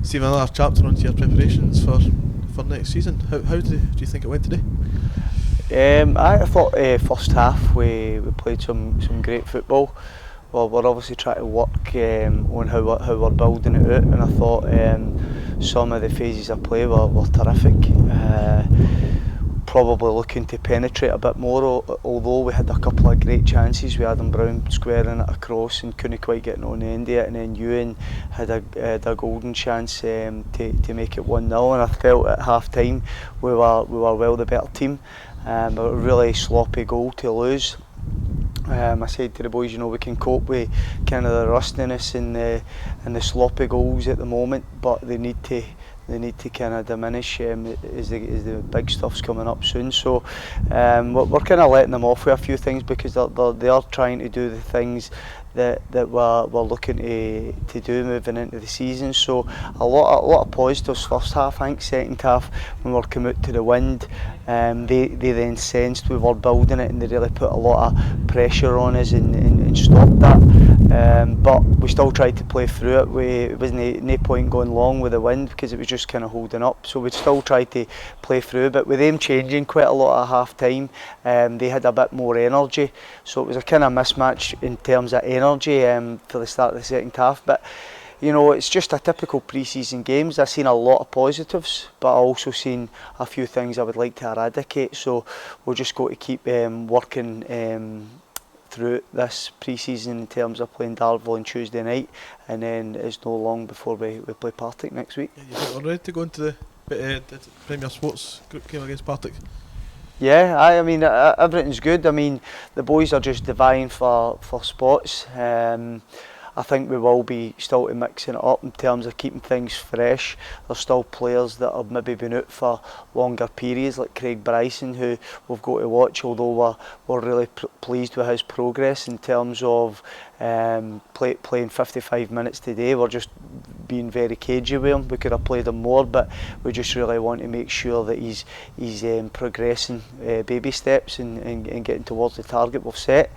Stephen, another chapter onto your preparations for next season. How do you think it went today? I thought first half we played some great football. Well, we're obviously trying to work on how we're building it out, and I thought some of the phases of play were terrific. Probably looking to penetrate a bit more, although we had a couple of great chances. We had Adam Brown squaring it across and couldn't quite get on the end of it, and then Ewan had a golden chance to make it 1-0, and I felt at half time we were well the better team. A really sloppy goal to lose. I said to the boys, you know, we can cope with kind of the rustiness and the sloppy goals at the moment, but they need to kind of diminish as the big stuff's coming up soon. So we're kind of letting them off with a few things because they are trying to do the things that we're looking to do moving into the season. So a lot of positives first half. I think second half when we came out to the wind, they then sensed we were building it and they really put a lot of pressure on us and stopped that. But we still tried to play through it. It wasn't no point going long with the wind because it was just kind of holding up. So we'd still try to play through. But with them changing quite a lot at half time, they had a bit more energy. So it was a kind of mismatch in terms of energy for the start of the second half. But you know, it's just a typical pre-season games. I've seen a lot of positives, but I've also seen a few things I would like to eradicate. So we're just going to keep working through this pre-season in terms of playing Darvel on Tuesday night, and then it's no long before we play Partick next week. Yeah, you think we're ready to go into the Premier Sports group game against Partick? Yeah, I mean everything's good. I mean the boys are just vying for spots. I think we will be still mixing it up in terms of keeping things fresh. There's still players that have maybe been out for longer periods, like Craig Bryson, who we've got to watch, although we're really pleased with his progress in terms of playing 55 minutes today. We're just being very cagey with him. We could have played him more, but we just really want to make sure that he's progressing baby steps and getting towards the target we've set.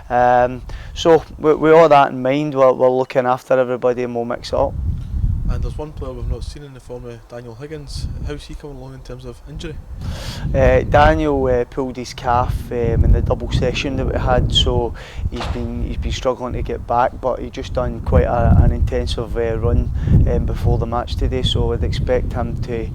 So with all that in mind, we're looking after everybody and we'll mix it up. And there's one player we've not seen in the form of Daniel Higgins. How's he coming along in terms of injury? Daniel pulled his calf in the double session that we had, so he's been struggling to get back, but he just done quite an intensive run before the match today, so I'd expect him to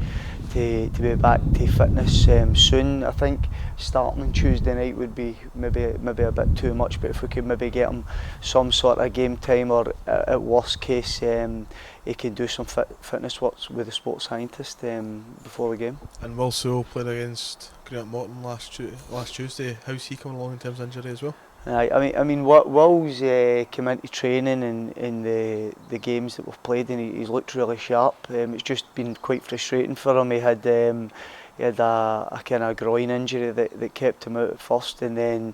be back to fitness soon. I think starting on Tuesday night would be maybe a bit too much, but if we could maybe get him some sort of game time, or at worst case he can do some fitness work with the sports scientist before the game. And Will Sewell played against Great Morton last Tuesday. How's he coming along in terms of injury as well? I mean, Will's come into training in the games that we've played, and he's looked really sharp. It's just been quite frustrating for him. He had a kind of groin injury that kept him out at first, and then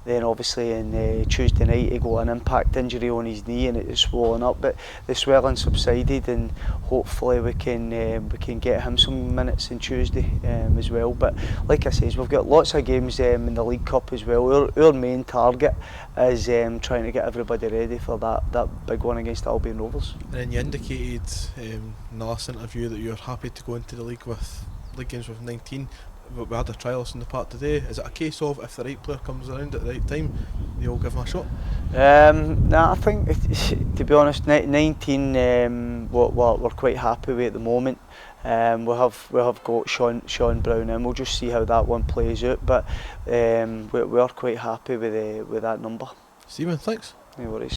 obviously on Tuesday night he got an impact injury on his knee and it was swollen up, but the swelling subsided and hopefully we can get him some minutes on Tuesday as well. But like I says, we've got lots of games in the League Cup as well. Our main target is trying to get everybody ready for that big one against Albion Rovers. And then you indicated in the last interview that you're happy to go into the league games with 19. We had a trialist in the park today. Is it a case of if the right player comes around at the right time, you'll give him a shot? I think to be honest, 19 we're quite happy with at the moment. We have got Sean Brown in. We'll just see how that one plays out, but we are quite happy with that number. Stephen, thanks. No worries.